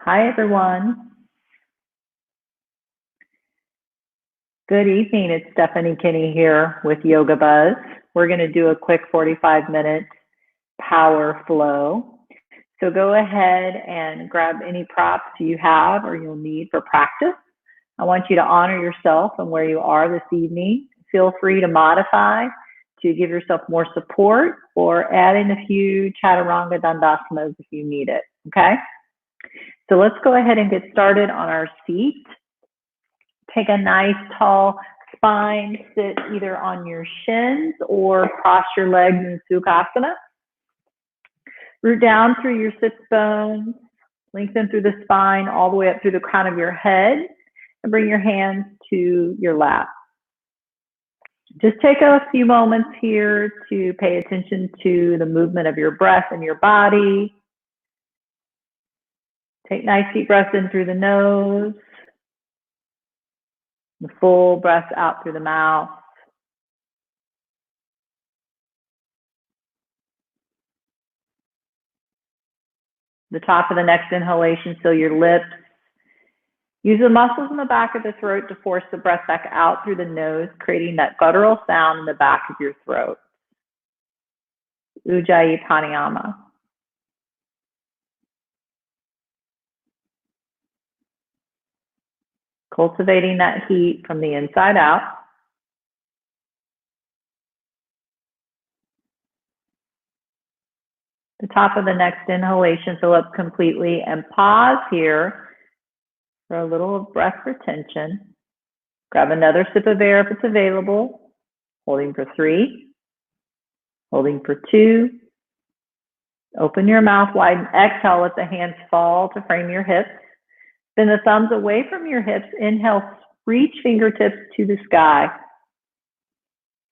Hi, everyone. Good evening. It's Stephanie Kinney here with Yoga Buzz. We're going to do a quick 45-minute power flow. So go ahead and grab any props you have or you'll need for practice. I want you to honor yourself and where you are this evening. Feel free to modify to give yourself more support or add in a few chaturanga dandasanas if you need it, okay? So let's go ahead and get started on our seat. Take a nice tall spine, sit either on your shins or cross your legs in Sukhasana. Root down through your sits bones, lengthen through the spine all the way up through the crown of your head, and bring your hands to your lap. Just take a few moments here to pay attention to the movement of your breath and your body. Take nice deep breaths in through the nose, the full breath out through the mouth. The top of the next inhalation, fill your lips. Use the muscles in the back of the throat to force the breath back out through the nose, creating that guttural sound in the back of your throat. Ujjayi Pranayama. Cultivating that heat from the inside out. The top of the next inhalation, fill up completely and pause here for a little breath retention. Grab another sip of air if it's available. Holding for 3. Holding for 2. Open your mouth wide and exhale. Let the hands fall to frame your hips. Bend the thumbs away from your hips. Inhale, reach fingertips to the sky.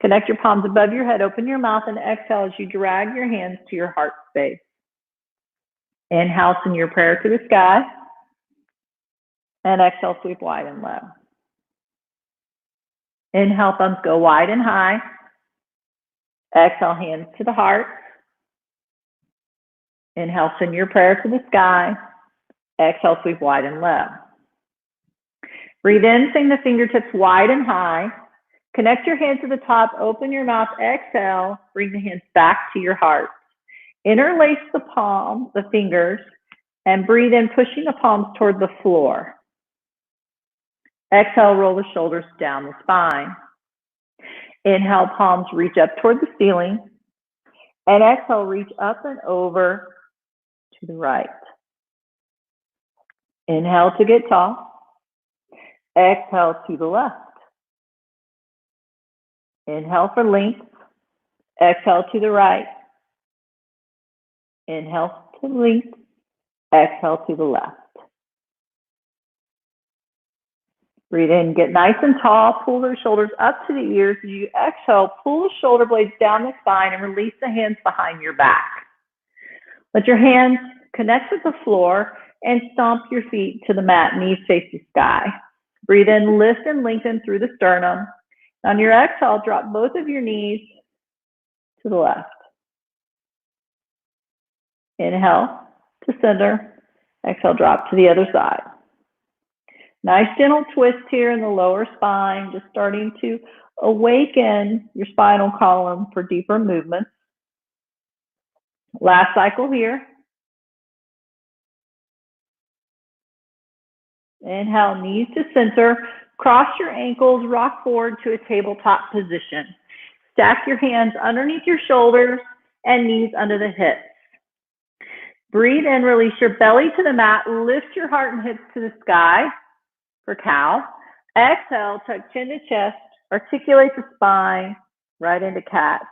Connect your palms above your head. Open your mouth and exhale as you drag your hands to your heart space. Inhale, send your prayer to the sky. And exhale, sweep wide and low. Inhale, thumbs go wide and high. Exhale, hands to the heart. Inhale, send your prayer to the sky. Exhale, sweep wide and low. Breathe in, sing the fingertips wide and high. Connect your hands to the top, open your mouth, exhale, bring the hands back to your heart. Interlace the palms, the fingers, and breathe in, pushing the palms toward the floor. Exhale, roll the shoulders down the spine. Inhale, palms reach up toward the ceiling. And exhale, reach up and over to the right. Inhale to get tall. Exhale to the left. Inhale for length. Exhale to the right. Inhale to length. Exhale to the left. Breathe in, get nice and tall. Pull the shoulders up to the ears. As you exhale, pull the shoulder blades down the spine and release the hands behind your back. Let your hands connect with the floor and stomp your feet to the mat, knees face the sky. Breathe in, lift and lengthen through the sternum. On your exhale, drop both of your knees to the left. Inhale to center. Exhale, drop to the other side. Nice gentle twist here in the lower spine, just starting to awaken your spinal column for deeper movements. Last cycle here. Inhale, knees to center. Cross your ankles, rock forward to a tabletop position. Stack your hands underneath your shoulders and knees under the hips. Breathe in, release your belly to the mat. Lift your heart and hips to the sky for cow. Exhale, tuck chin to chest. Articulate the spine right into cat.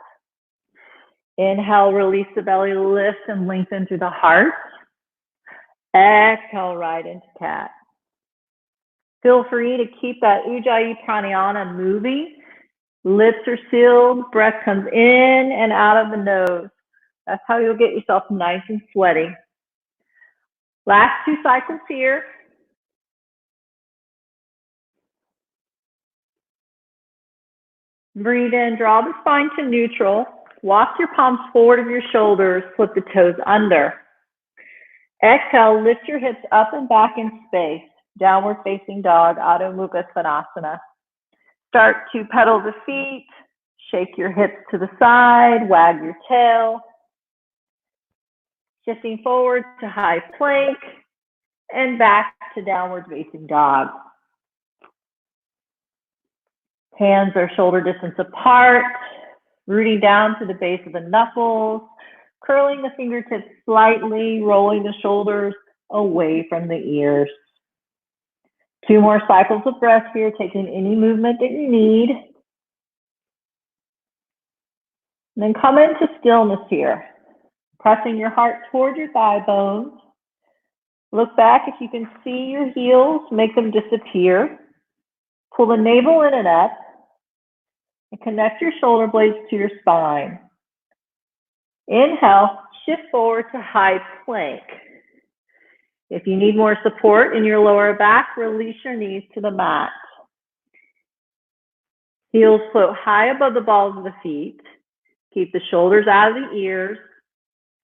Inhale, release the belly, lift and lengthen through the heart. Exhale, right into cat. Feel free to keep that Ujjayi Pranayama moving. Lips are sealed, breath comes in and out of the nose. That's how you'll get yourself nice and sweaty. Last 2 cycles here. Breathe in, draw the spine to neutral. Walk your palms forward of your shoulders, flip the toes under. Exhale, lift your hips up and back in space. Downward facing dog, Adho Mukha Svanasana. Start to pedal the feet, shake your hips to the side, wag your tail. Shifting forward to high plank and back to downward facing dog. Hands are shoulder distance apart, rooting down to the base of the knuckles, curling the fingertips slightly, rolling the shoulders away from the ears. 2 more cycles of breath here, taking any movement that you need. And then come into stillness here, pressing your heart toward your thigh bones. Look back if you can see your heels, make them disappear. Pull the navel in and up, and connect your shoulder blades to your spine. Inhale, shift forward to high plank. If you need more support in your lower back, release your knees to the mat. Heels float high above the balls of the feet. Keep the shoulders out of the ears.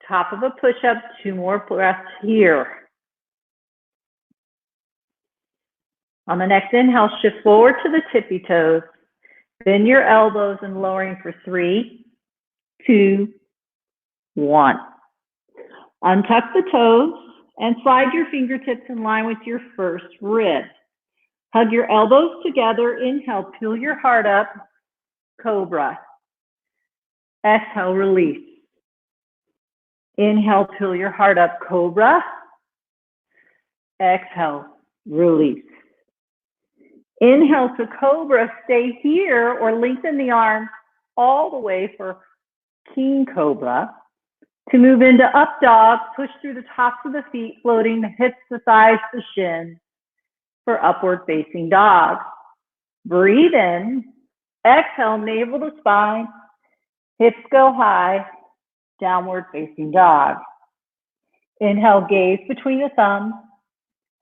Top of a push-up, 2 more breaths here. On the next inhale, shift forward to the tippy toes. Bend your elbows and lowering for 3, 2, 1. Untuck the toes and slide your fingertips in line with your first rib. Hug your elbows together. Inhale, peel your heart up, cobra. Exhale, release. Inhale, peel your heart up, cobra. Exhale, release. Inhale to cobra, stay here or lengthen the arms all the way for king cobra. To move into up dog, push through the tops of the feet, floating the hips, the thighs, the shins for upward facing dog. Breathe in, exhale, navel to spine, hips go high, downward facing dog. Inhale, gaze between the thumbs.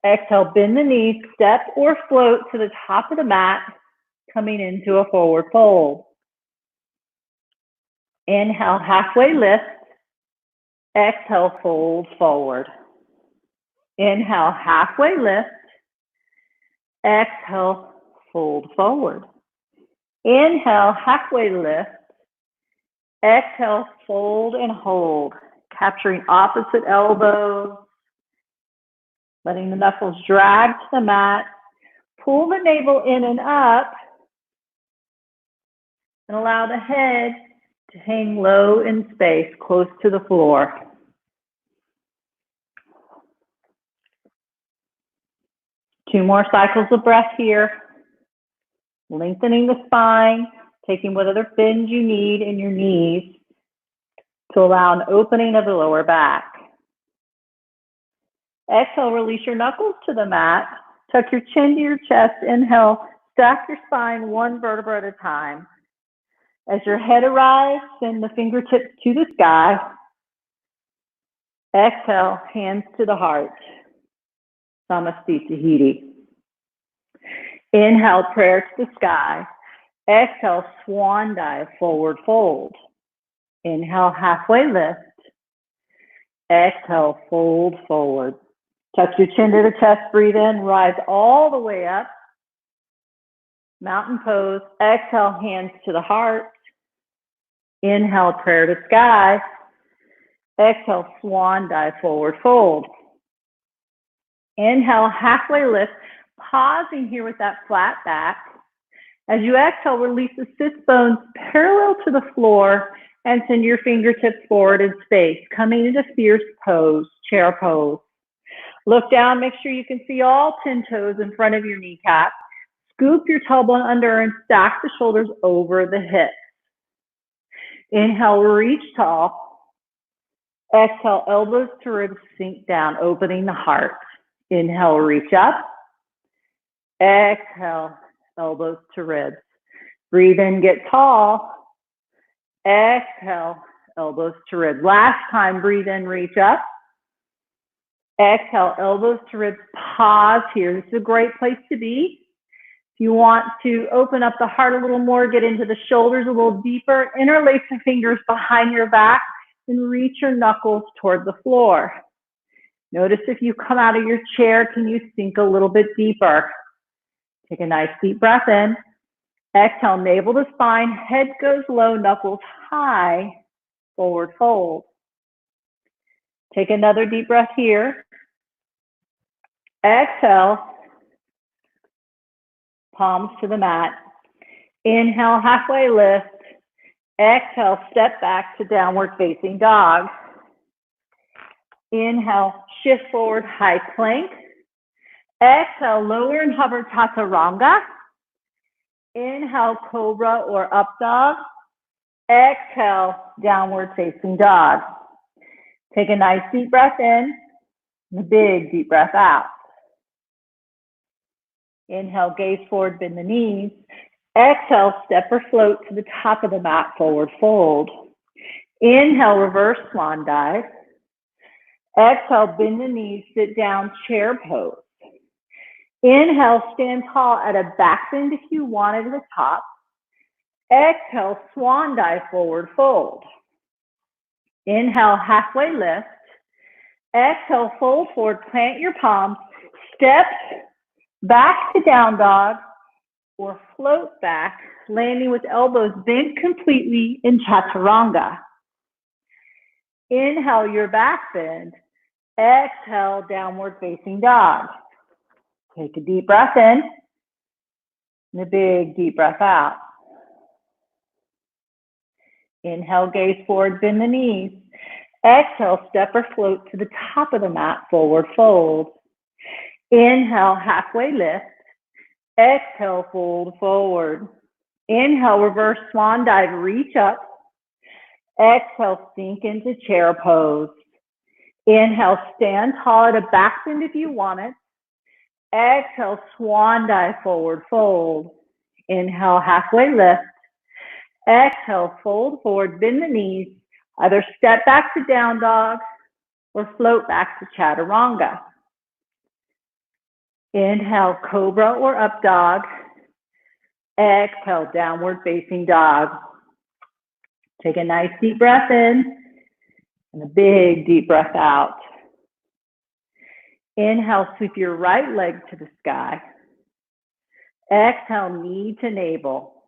Exhale, bend the knees, step or float to the top of the mat, coming into a forward fold. Inhale, halfway lift. Exhale, fold forward. Inhale, halfway lift. Exhale, fold forward. Inhale, halfway lift. Exhale, fold and hold. Capturing opposite elbows. Letting the knuckles drag to the mat. Pull the navel in and up. And allow the head to hang low in space, close to the floor. Two more cycles of breath here. Lengthening the spine, taking whatever bend you need in your knees to allow an opening of the lower back. Exhale, release your knuckles to the mat. Tuck your chin to your chest. Inhale, stack your spine 1 vertebra at a time. As your head arrives, send the fingertips to the sky. Exhale, hands to the heart. Namaste Tahiti. Inhale, prayer to the sky. Exhale, swan dive, forward fold. Inhale, halfway lift. Exhale, fold forward. Tuck your chin to the chest, breathe in, rise all the way up. Mountain pose. Exhale, hands to the heart. Inhale, prayer to sky. Exhale, swan dive, forward fold. Inhale, halfway lift, pausing here with that flat back. As you exhale, release the sits bones parallel to the floor and send your fingertips forward in space, coming into fierce pose, chair pose. Look down, make sure you can see all 10 toes in front of your kneecap. Scoop your tailbone under and stack the shoulders over the hips. Inhale, reach tall. Exhale, elbows to ribs sink down, opening the heart. Inhale, reach up. Exhale, elbows to ribs. Breathe in, get tall. Exhale, elbows to ribs. Last time, breathe in, reach up. Exhale, elbows to ribs. Pause here. This is a great place to be. If you want to open up the heart a little more, get into the shoulders a little deeper, interlace the fingers behind your back and reach your knuckles toward the floor. Notice if you come out of your chair, can you sink a little bit deeper? Take a nice deep breath in. Exhale, navel to spine, head goes low, knuckles high, forward fold. Take another deep breath here. Exhale, palms to the mat. Inhale, halfway lift. Exhale, step back to downward facing dog. Inhale, shift forward, high plank. Exhale, lower and hover chaturanga. Inhale, cobra or up dog. Exhale, downward facing dog. Take a nice deep breath in, and a big deep breath out. Inhale, gaze forward, bend the knees. Exhale, step or float to the top of the mat, forward fold. Inhale, reverse swan dive. Exhale, bend the knees, sit down, chair pose. Inhale, stand tall at a back bend if you want at the top. Exhale, swan dive, forward fold. Inhale, halfway lift. Exhale, fold forward, plant your palms, step back to down dog, or float back, landing with elbows bent completely in chaturanga. Inhale your back bend. Exhale, downward facing dog. Take a deep breath in, and a big deep breath out. Inhale, gaze forward, bend the knees. Exhale, step or float to the top of the mat, forward fold. Inhale, halfway lift. Exhale, fold forward. Inhale, reverse swan dive, reach up. Exhale, sink into chair pose. Inhale, stand tall at a back bend if you want it. Exhale, swan dive, forward fold. Inhale, halfway lift. Exhale, fold forward, bend the knees. Either step back to down dog or float back to chaturanga. Inhale, cobra or up dog. Exhale, downward facing dog. Take a nice deep breath in and a big deep breath out. Inhale, sweep your right leg to the sky. Exhale, knee to navel.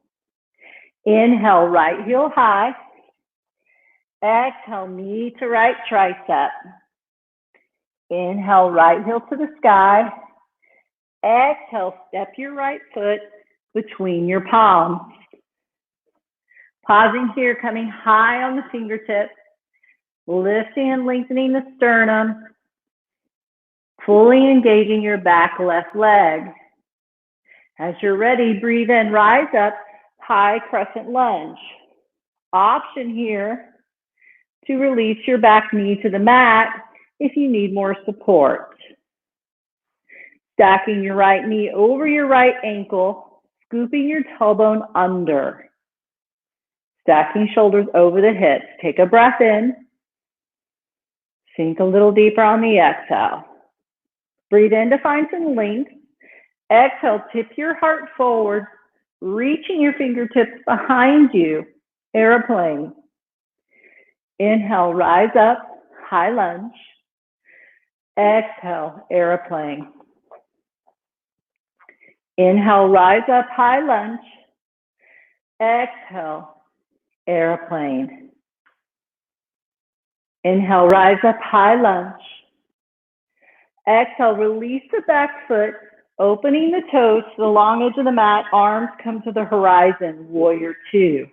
Inhale, right heel high. Exhale, knee to right tricep. Inhale, right heel to the sky. Exhale, step your right foot between your palms. Pausing here, coming high on the fingertips, lifting and lengthening the sternum, fully engaging your back left leg. As you're ready, breathe in, rise up, high crescent lunge. Option here to release your back knee to the mat if you need more support. Stacking your right knee over your right ankle, scooping your tailbone under. Stacking shoulders over the hips. Take a breath in. Sink a little deeper on the exhale. Breathe in to find some length. Exhale, tip your heart forward, reaching your fingertips behind you. Airplane. Inhale, rise up, high lunge. Exhale, airplane. Inhale, rise up, high lunge. Exhale, airplane. Inhale, rise up, high lunge. Exhale, release the back foot, opening the toes to the long edge of the mat, arms come to the horizon, warrior two.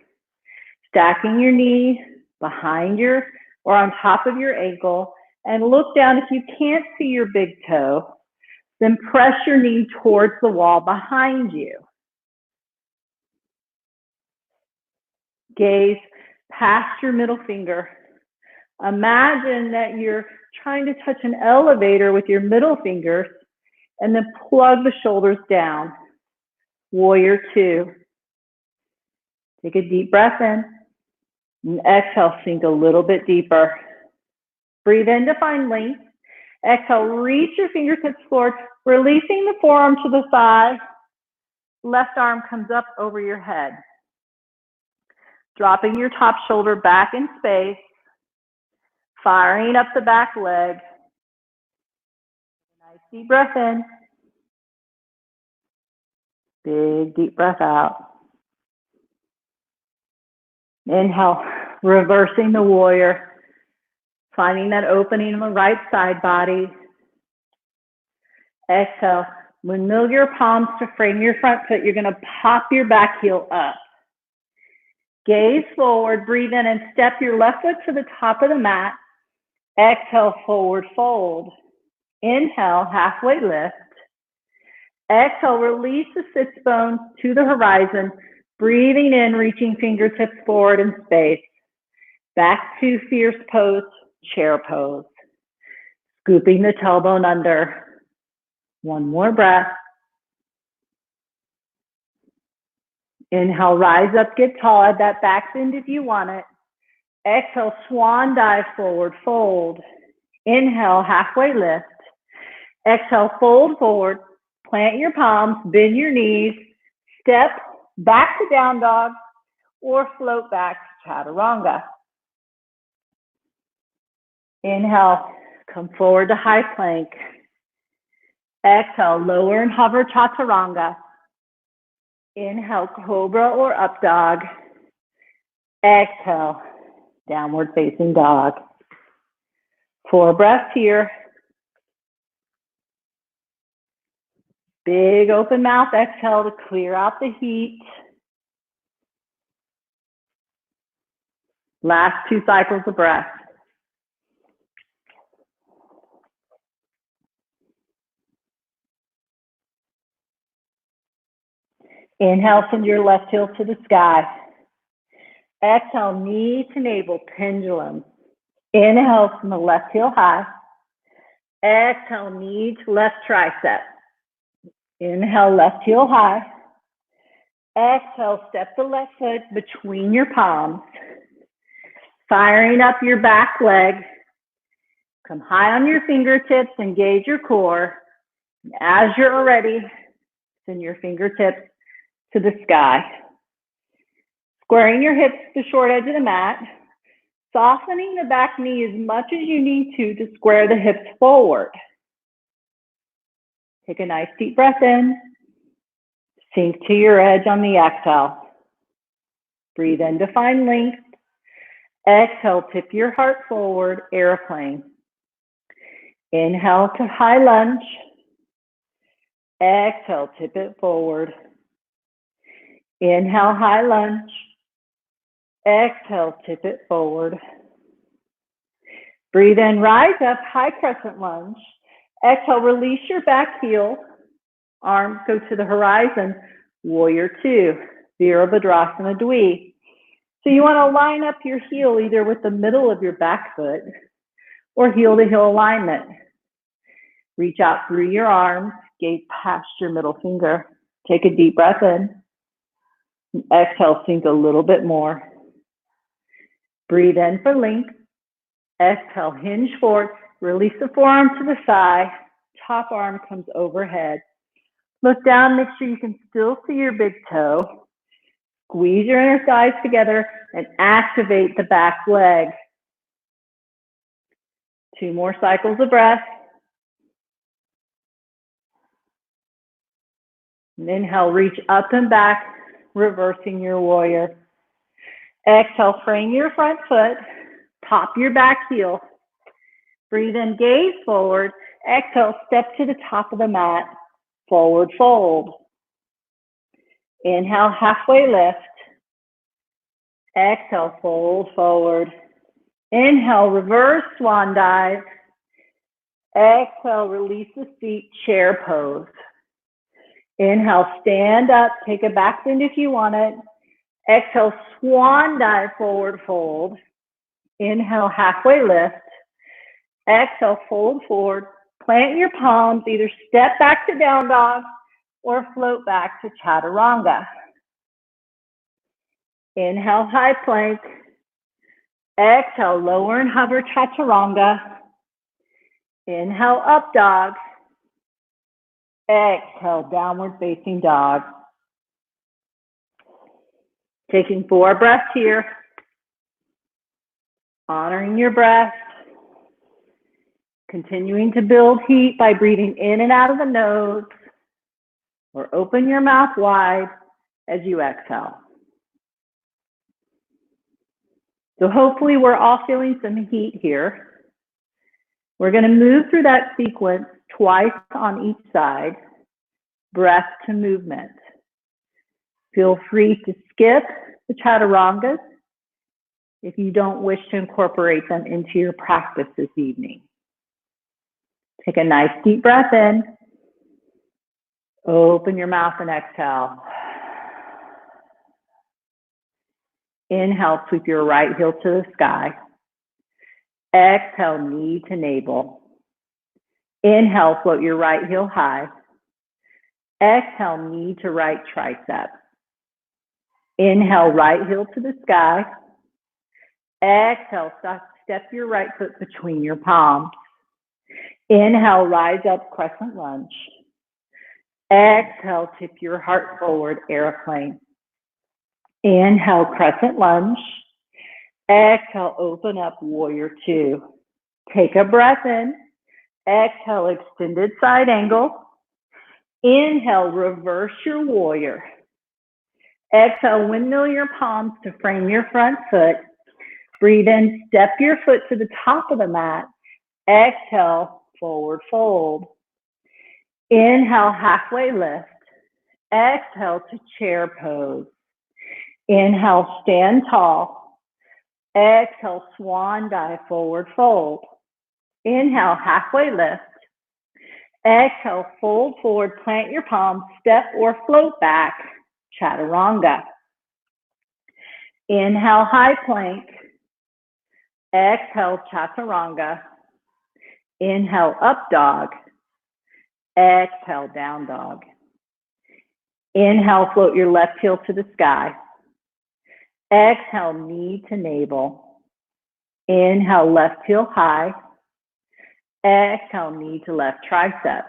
Stacking your knee behind your or on top of your ankle, and look down. If you can't see your big toe, then press your knee towards the wall behind you. Gaze past your middle finger. Imagine that you're trying to touch an elevator with your middle fingers, and then plug the shoulders down. Warrior two. Take a deep breath in, and exhale, sink a little bit deeper. Breathe in to find length. Exhale, reach your fingertips forward, releasing the forearm to the thigh. Left arm comes up over your head. Dropping your top shoulder back in space. Firing up the back leg. Deep breath in. Big deep breath out. Inhale, reversing the warrior, finding that opening in the right side body. Exhale, windmill your palms to frame your front foot. You're gonna pop your back heel up. Gaze forward, breathe in and step your left foot to the top of the mat. Exhale, forward fold. Inhale, halfway lift. Exhale, release the sits bones to the horizon. Breathing in, reaching fingertips forward in space. Back to fierce pose, chair pose. Scooping the tailbone under. One more breath. Inhale, rise up, get tall. Add that back bend if you want it. Exhale, swan dive, forward fold. Inhale, halfway lift. Exhale, fold forward. Plant your palms, bend your knees. Step back to down dog or float back to chaturanga. Inhale, come forward to high plank. Exhale, lower and hover chaturanga. Inhale, cobra or up dog. Exhale, downward facing dog. 4 breaths here. Big open mouth, exhale to clear out the heat. Last 2 cycles of breath. Inhale, send your left heel to the sky. Exhale, knee to navel, pendulum. Inhale, from the left heel high. Exhale, knee to left tricep. Inhale, left heel high. Exhale, step the left foot between your palms. Firing up your back leg. Come high on your fingertips, engage your core. As you're ready, send your fingertips to the sky. Squaring your hips to the short edge of the mat. Softening the back knee as much as you need to square the hips forward. Take a nice deep breath in. Sink to your edge on the exhale. Breathe in to find length. Exhale, tip your heart forward, airplane. Inhale to high lunge. Exhale, tip it forward. Inhale, high lunge. Exhale, tip it forward. Breathe in, rise up, high crescent lunge. Exhale, release your back heel. Arms go to the horizon. Warrior 2, Virabhadrasana Dvi. So you want to line up your heel either with the middle of your back foot or heel to heel alignment. Reach out through your arms, gaze past your middle finger. Take a deep breath in. And exhale, sink a little bit more. Breathe in for length. Exhale, hinge forward. Release the forearm to the side. Top arm comes overhead. Look down, make sure you can still see your big toe. Squeeze your inner thighs together and activate the back leg. 2 more cycles of breath. And inhale, reach up and back, reversing your warrior. Exhale, frame your front foot, pop your back heel. Breathe in, gaze forward. Exhale, step to the top of the mat, forward fold. Inhale, halfway lift. Exhale, fold forward. Inhale, reverse swan dive. Exhale, release the seat, chair pose. Inhale, stand up, take a back bend if you want it. Exhale, swan dive, forward fold. Inhale, halfway lift. Exhale, fold forward. Plant your palms, either step back to down dog or float back to chaturanga. Inhale, high plank. Exhale, lower and hover chaturanga. Inhale, up dog. Exhale, downward facing dog. Taking 4 breaths here. Honoring your breath. Continuing to build heat by breathing in and out of the nose, or open your mouth wide as you exhale. So hopefully we're all feeling some heat here. We're going to move through that sequence twice on each side, breath to movement. Feel free to skip the chaturangas if you don't wish to incorporate them into your practice this evening. Take a nice deep breath in. Open your mouth and exhale. Inhale, sweep your right heel to the sky. Exhale, knee to navel. Inhale, float your right heel high. Exhale, knee to right tricep. Inhale, right heel to the sky. Exhale, step your right foot between your palms. Inhale, rise up, crescent lunge. Exhale, tip your heart forward, airplane. Inhale, crescent lunge. Exhale, open up, warrior two. Take a breath in. Exhale, extended side angle. Inhale, reverse your warrior. Exhale, windmill your palms to frame your front foot. Breathe in, step your foot to the top of the mat. Exhale, forward fold. Inhale, halfway lift. Exhale to chair pose. Inhale, stand tall. Exhale, swan dive, forward fold. Inhale, halfway lift. Exhale, fold forward, plant your palms, step or float back, chaturanga. Inhale, high plank. Exhale, chaturanga. Inhale, up dog. Exhale, down dog. Inhale, float your left heel to the sky. Exhale, knee to navel. Inhale, left heel high. Exhale, knee to left tricep.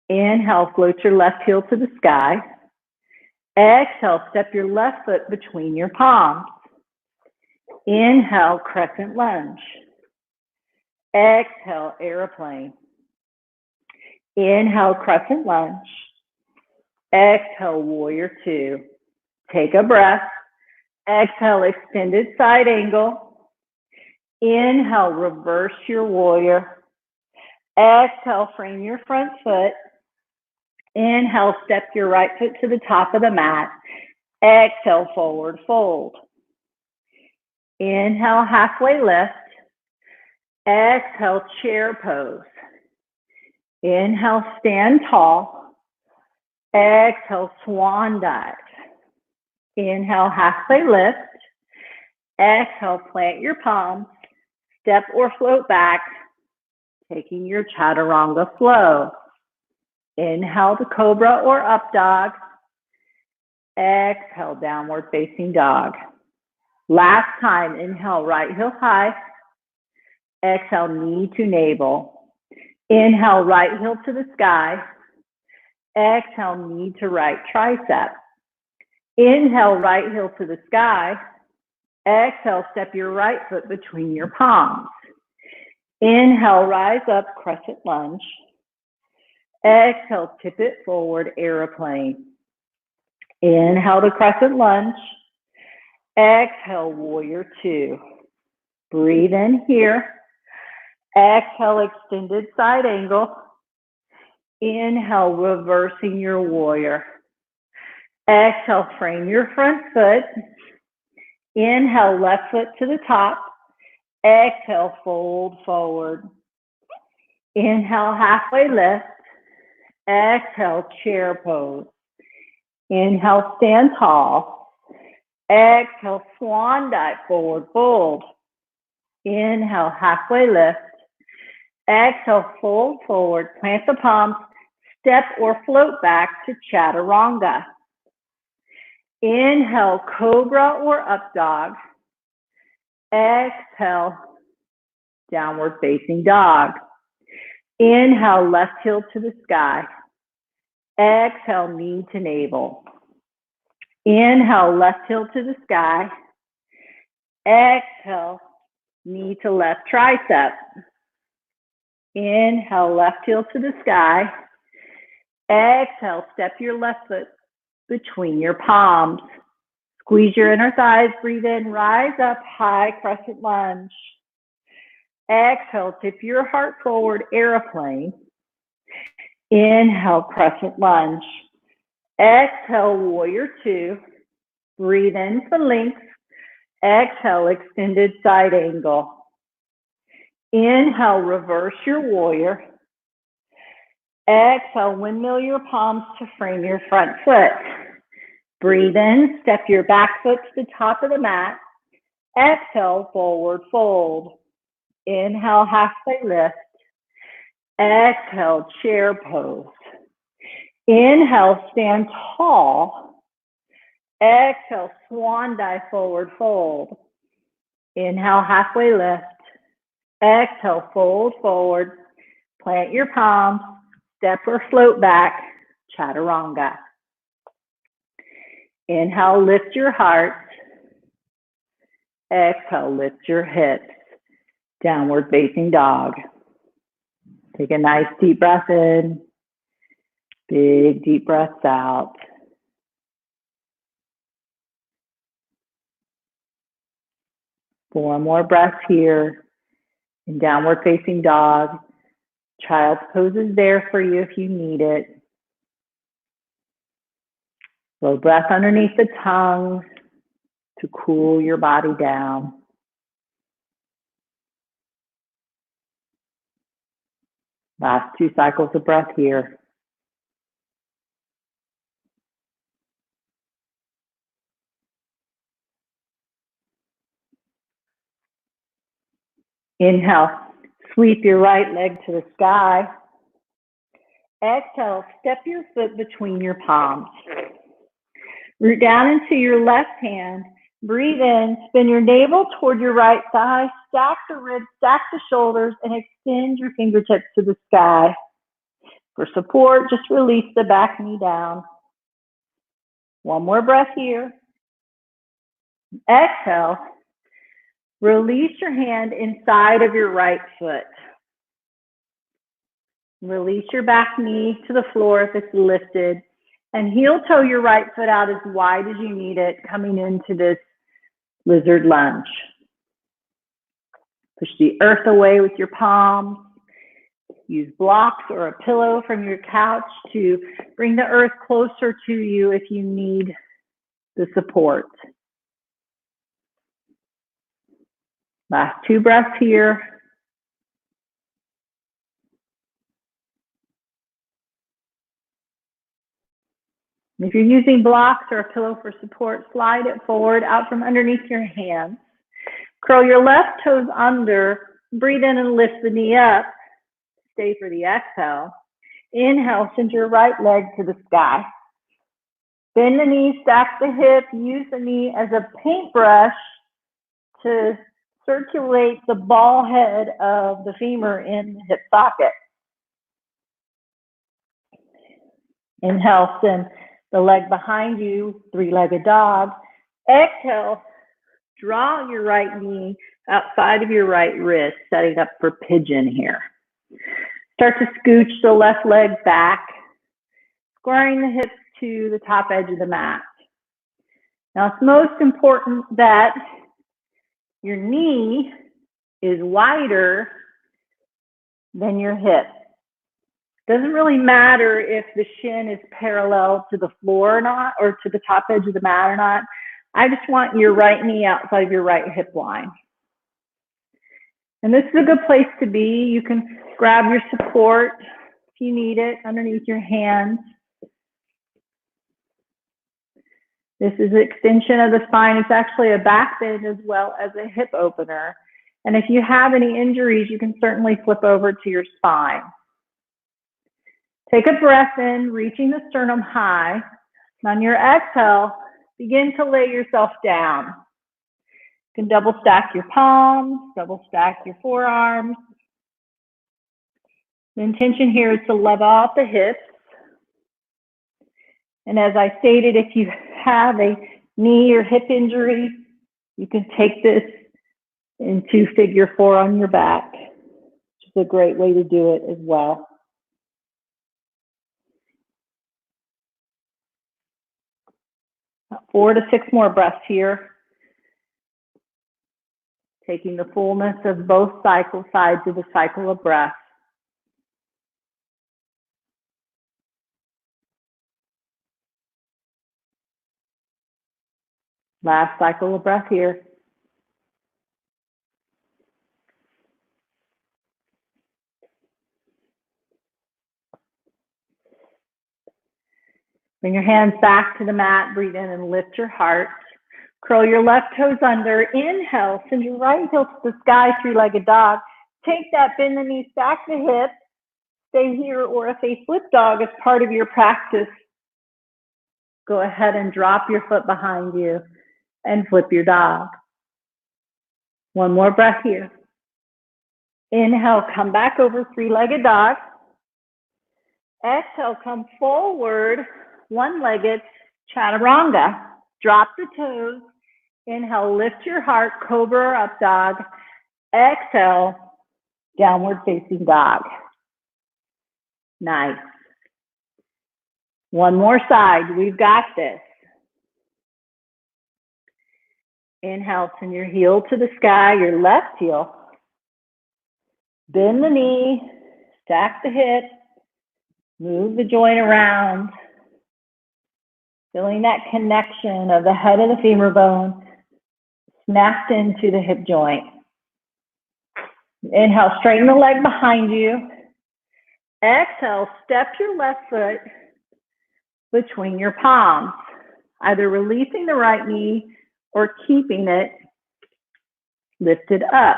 Inhale, float your left heel to the sky. Exhale, step your left foot between your palms. Inhale, crescent lunge. Exhale, airplane. Inhale, crescent lunge. Exhale, warrior two. Take a breath. Exhale, extended side angle. Inhale, reverse your warrior. Exhale, frame your front foot. Inhale, step your right foot to the top of the mat. Exhale, forward fold. Inhale, halfway lift. Exhale, chair pose. Inhale, stand tall. Exhale, swan dive. Inhale, halfway lift. Exhale, plant your palms. Step or float back, taking your chaturanga flow. Inhale to cobra or up dog. Exhale, downward facing dog. Last time, inhale, right heel high. Exhale, knee to navel. Inhale, right heel to the sky. Exhale, knee to right tricep. Inhale, right heel to the sky. Exhale, step your right foot between your palms. Inhale, rise up, crescent lunge. Exhale, tip it forward, airplane. Inhale to crescent lunge. Exhale, warrior two. Breathe in here. Exhale, extended side angle. Inhale, reversing your warrior. Exhale, frame your front foot. Inhale, left foot to the top. Exhale, fold forward. Inhale, halfway lift. Exhale, chair pose. Inhale, stand tall. Exhale, swan dive, forward fold. Inhale, halfway lift. Exhale, fold forward, plant the palms, step or float back to chaturanga. Inhale, cobra or up dog. Exhale, downward facing dog. Inhale, left heel to the sky. Exhale, knee to navel. Inhale, left heel to the sky. Exhale, knee to left tricep. Inhale, left heel to the sky. Exhale, step your left foot between your palms. Squeeze your inner thighs, breathe in, rise up, high crescent lunge. Exhale, tip your heart forward, airplane. Inhale, crescent lunge. Exhale, warrior two. Breathe in for length. Exhale, extended side angle. Inhale, reverse your warrior. Exhale, windmill your palms to frame your front foot. Breathe in, step your back foot to the top of the mat. Exhale, forward fold. Inhale, halfway lift. Exhale, chair pose. Inhale, stand tall. Exhale, swan dive, forward fold. Inhale, halfway lift. Exhale, fold forward. Plant your palms. Step or float back, chaturanga. Inhale, lift your heart. Exhale, lift your hips. Downward facing dog. Take a nice deep breath in. Big deep breaths out. Four more breaths here. In downward facing dog. Child's pose is there for you if you need it. Slow breath underneath the tongue to cool your body down. Last 2 cycles of breath here. Inhale, sweep your right leg to the sky. Exhale, step your foot between your palms. Root down into your left hand. Breathe in, spin your navel toward your right thigh, stack the ribs, stack the shoulders, and extend your fingertips to the sky. For support, just release the back knee down. One more breath here. Exhale, release your hand inside of your right foot. Release your back knee to the floor if it's lifted, and heel toe your right foot out as wide as you need it, coming into this lizard lunge. Push the earth away with your palms. Use blocks or a pillow from your couch to bring the earth closer to you if you need the support. Last 2 breaths here. If you're using blocks or a pillow for support, slide it forward out from underneath your hands. Curl your left toes under. Breathe in and lift the knee up. Stay for the exhale. Inhale, send your right leg to the sky. Bend the knee, stack the hip. Use the knee as a paintbrush to circulate the ball head of the femur in the hip socket. Inhale, send the leg behind you, 3-legged dog. Exhale, draw your right knee outside of your right wrist, setting up for pigeon here. Start to scooch the left leg back, squaring the hips to the top edge of the mat. Now, it's most important that your knee is wider than your hip. Doesn't really matter if the shin is parallel to the floor or not, or to the top edge of the mat or not. I just want your right knee outside of your right hip line. And this is a good place to be. You can grab your support if you need it underneath your hands. This is an extension of the spine. It's actually a back bend as well as a hip opener. And if you have any injuries, you can certainly flip over to your spine. Take a breath in, reaching the sternum high. And on your exhale, begin to lay yourself down. You can double stack your palms, double stack your forearms. The intention here is to level out the hips. And as I stated, if you have a knee or hip injury, you can take this into figure 4 on your back. is a great way to do it as well. About 4 to 6 more breaths here. Taking the fullness of both sides of the cycle of breath. Last cycle of breath here. Bring your hands back to the mat. Breathe in and lift your heart. Curl your left toes under. Inhale, send your right heel to the sky, three-legged dog. Take that, bend the knee, stack the hips. Stay here, or if a flip dog is part of your practice, go ahead and drop your foot behind you and flip your dog. One more breath here. Inhale, come back over, three-legged dog. Exhale, come forward, one-legged chaturanga. Drop the toes. Inhale, lift your heart, cobra or up dog. Exhale, downward facing dog. Nice. One more side. We've got this. Inhale, send your heel to the sky, your left heel. Bend the knee, stack the hip, move the joint around. Feeling that connection of the head of the femur bone snapped into the hip joint. Inhale, straighten the leg behind you. Exhale, step your left foot between your palms, either releasing the right knee or keeping it lifted up.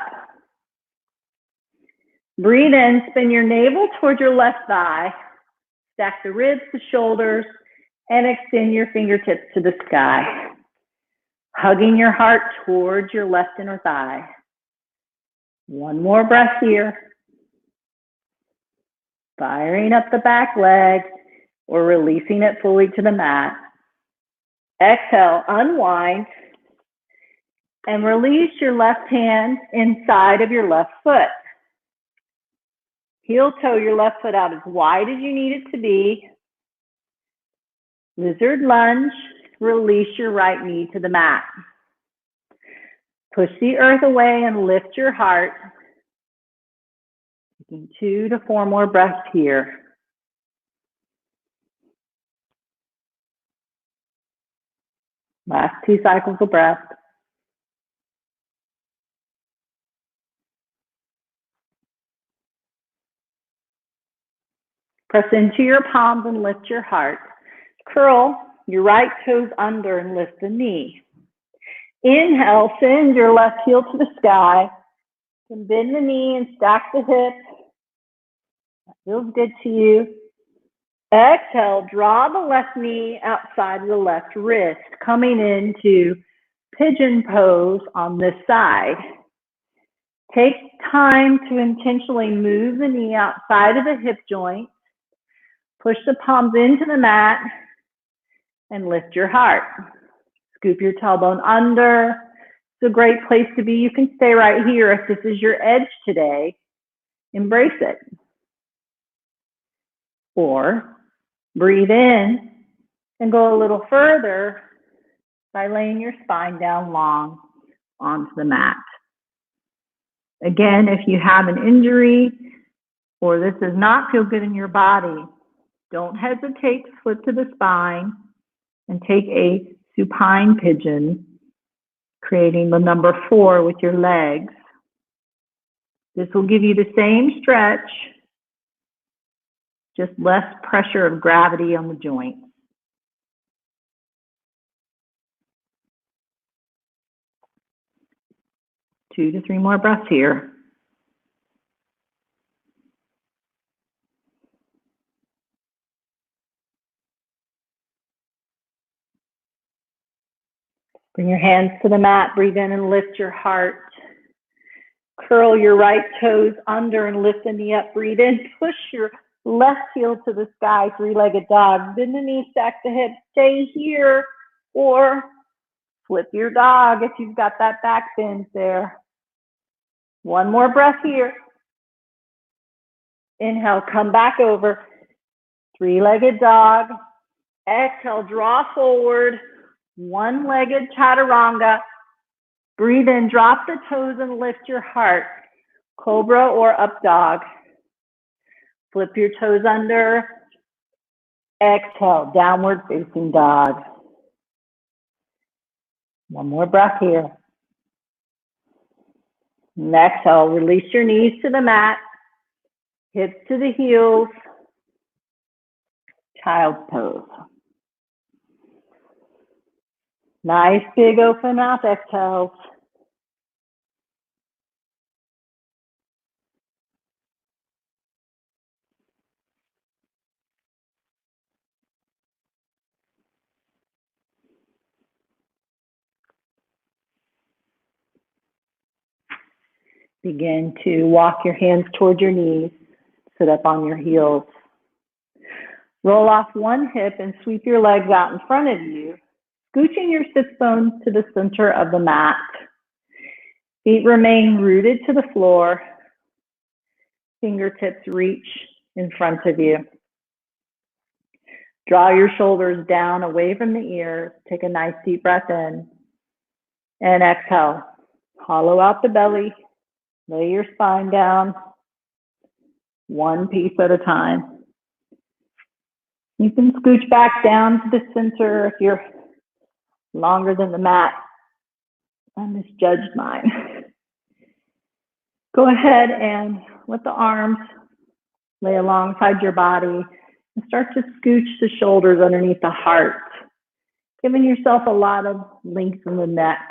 Breathe in, spin your navel towards your left thigh. Stack the ribs, the shoulders, and extend your fingertips to the sky. Hugging your heart towards your left inner thigh. One more breath here. Firing up the back leg or releasing it fully to the mat. Exhale, unwind and release your left hand inside of your left foot. Heel toe your left foot out as wide as you need it to be. Lizard lunge, release your right knee to the mat. Push the earth away and lift your heart. Taking 2 to 4 more breaths here. Last 2 cycles of breath. Press into your palms and lift your heart. Curl your right toes under and lift the knee. Inhale, send your left heel to the sky. And bend the knee and stack the hips. That feels good to you. Exhale, draw the left knee outside of the left wrist, coming into pigeon pose on this side. Take time to intentionally move the knee outside of the hip joint. Push the palms into the mat and lift your heart. Scoop your tailbone under. It's a great place to be. You can stay right here if this is your edge today. Embrace it. Or breathe in and go a little further by laying your spine down long onto the mat. Again, if you have an injury or this does not feel good in your body, don't hesitate to flip to the spine and take a supine pigeon, creating the number 4 with your legs. This will give you the same stretch, just less pressure of gravity on the joint. Two to three more breaths here. Bring your hands to the mat, breathe in and lift your heart. Curl your right toes under and lift the knee up. Breathe in, push your left heel to the sky, three-legged dog. Bend the knee, stack the hips, stay here, or flip your dog if you've got that back bend there. One more breath here. Inhale, come back over. Three-legged dog. Exhale, draw forward. One-legged chaturanga. Breathe in, drop the toes and lift your heart. Cobra or up dog. Flip your toes under. Exhale, downward facing dog. One more breath here. And exhale, release your knees to the mat. Hips to the heels. Child's pose. Nice big open mouth exhales. Begin to walk your hands toward your knees. Sit up on your heels. Roll off one hip and sweep your legs out in front of you, scooching your sits bones to the center of the mat. Feet remain rooted to the floor. Fingertips reach in front of you. Draw your shoulders down away from the ears. Take a nice deep breath in. And exhale. Hollow out the belly. Lay your spine down. One piece at a time. You can scooch back down to the center if you're longer than the mat. I misjudged mine. Go ahead and let the arms lay alongside your body and start to scooch the shoulders underneath the heart, giving yourself a lot of length in the neck.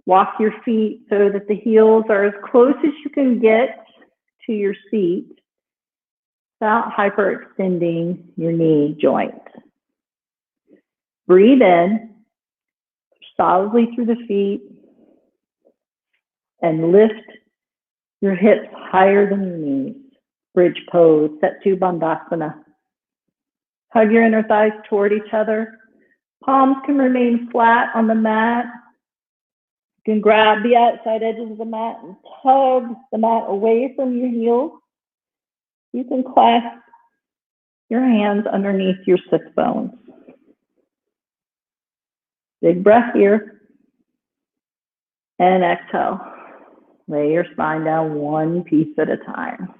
Walk your feet so that the heels are as close as you can get to your seat without hyperextending your knee joint. Breathe in solidly through the feet and lift your hips higher than your knees. Bridge pose, Setu Bandhasana. Hug your inner thighs toward each other. Palms can remain flat on the mat. You can grab the outside edges of the mat and tug the mat away from your heels. You can clasp your hands underneath your sits bones. Big breath here. And exhale. Lay your spine down one piece at a time.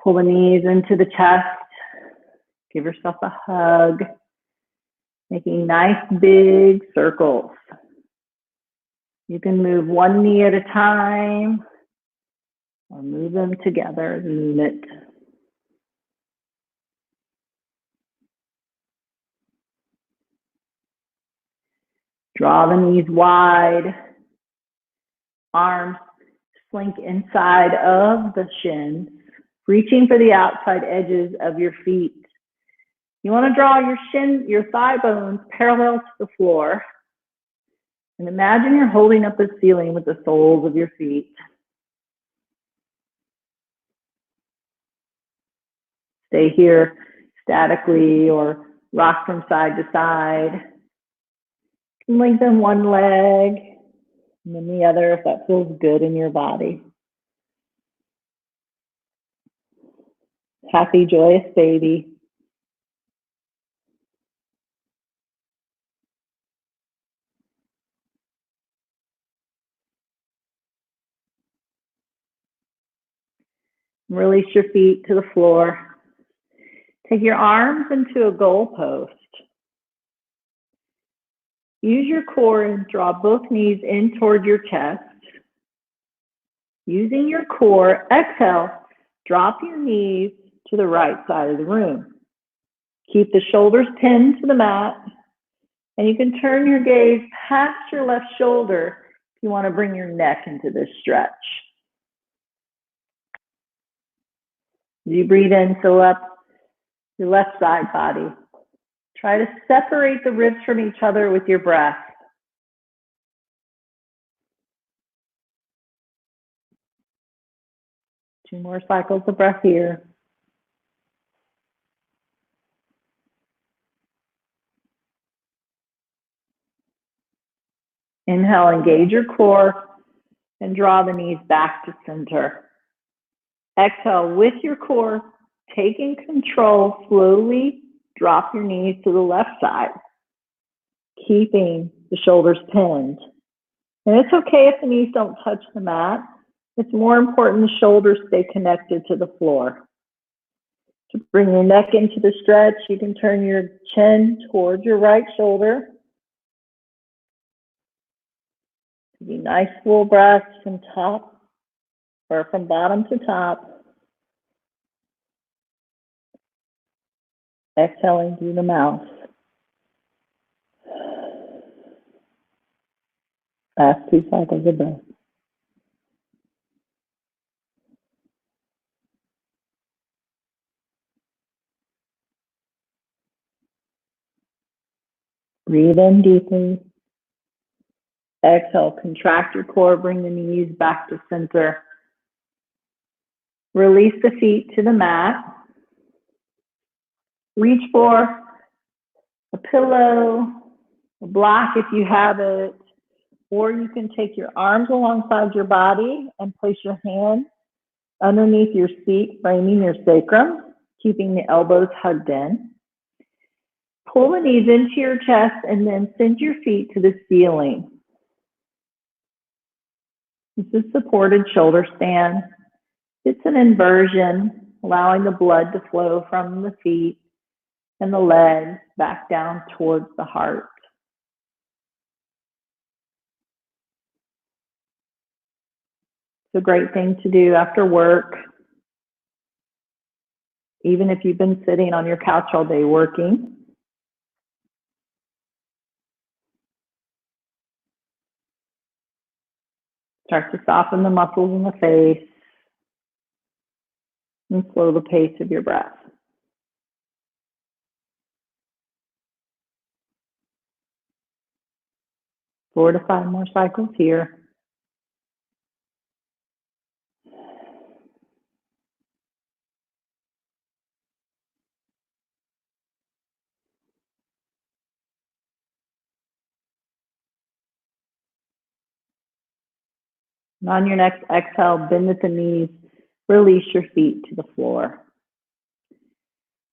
Pull the knees into the chest. Give yourself a hug. Making nice big circles. You can move one knee at a time or move them together as a unit. Draw the knees wide. Arms slink inside of the shins, reaching for the outside edges of your feet. You want to draw your thigh bones parallel to the floor. And imagine you're holding up the ceiling with the soles of your feet. Stay here statically or rock from side to side. Lengthen one leg and then the other if that feels good in your body. Happy, joyous baby. Release your feet to the floor. Take your arms into a goal post. Use your core and draw both knees in toward your chest. Using your core, exhale, drop your knees to the right side of the room. Keep the shoulders pinned to the mat, and you can turn your gaze past your left shoulder if you want to bring your neck into this stretch. As you breathe in, fill up your left side body. Try to separate the ribs from each other with your breath. Two more cycles of breath here. Inhale, engage your core and draw the knees back to center. Exhale with your core, taking control, slowly drop your knees to the left side, keeping the shoulders pinned. And it's okay if the knees don't touch the mat. It's more important the shoulders stay connected to the floor. To bring your neck into the stretch, you can turn your chin towards your right shoulder. Be nice full breaths from top or from bottom to top. Exhaling through the mouth. Last 2 cycles of breath. Breathe in deeply. Exhale, contract your core, bring the knees back to center. Release the feet to the mat. Reach for a pillow, a block if you have it, or you can take your arms alongside your body and place your hands underneath your seat, framing your sacrum, keeping the elbows hugged in. Pull the knees into your chest and then send your feet to the ceiling. This is supported shoulder stand. It's an inversion, allowing the blood to flow from the feet and the legs back down towards the heart. It's a great thing to do after work, even if you've been sitting on your couch all day working. Start to soften the muscles in the face and slow the pace of your breath. 4 to 5 more cycles here. And on your next exhale, bend at the knees, release your feet to the floor.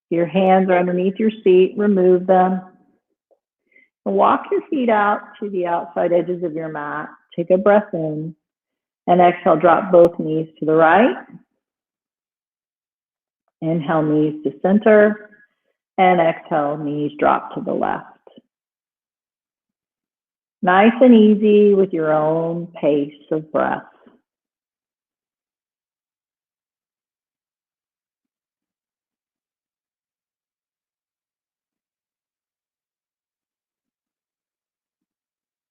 Your hands are underneath your seat, remove them. And walk your feet out to the outside edges of your mat. Take a breath in and exhale, drop both knees to the right. Inhale, knees to center, and exhale, knees drop to the left. Nice and easy with your own pace of breath.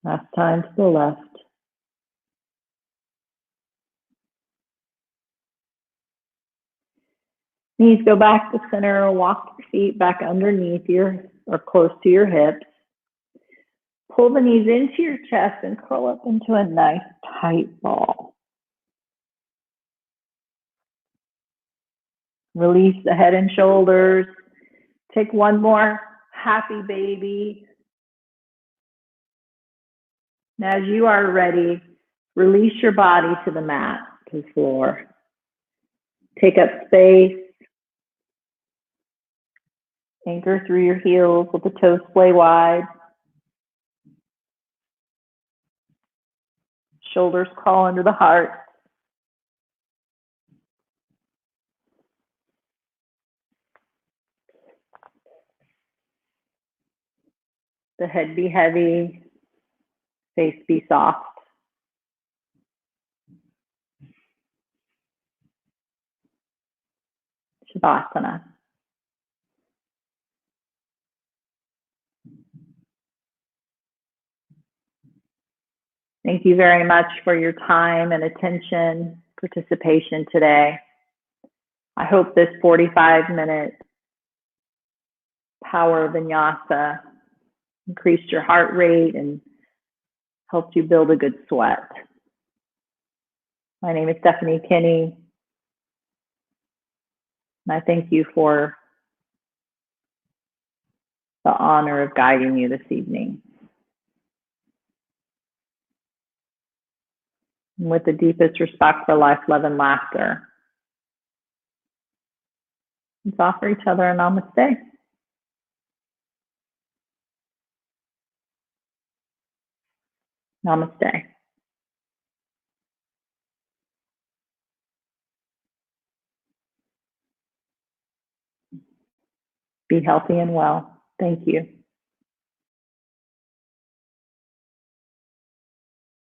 Last time to the left. Knees go back to center, walk your feet back underneath or close to your hips. Pull the knees into your chest and curl up into a nice tight ball. Release the head and shoulders. Take one more happy baby. And as you are ready, release your body to the mat, to the floor. Take up space. Anchor through your heels with the toes splay wide. Shoulders crawl under the heart. The head be heavy, face be soft. Shavasana. Thank you very much for your time and attention, participation today. I hope this 45-minute power vinyasa increased your heart rate and helped you build a good sweat. My name is Stephanie Kinney, and I thank you for the honor of guiding you this evening. And with the deepest respect for life, love, and laughter, Let's offer each other a namaste. Namaste. Be healthy and well. Thank you.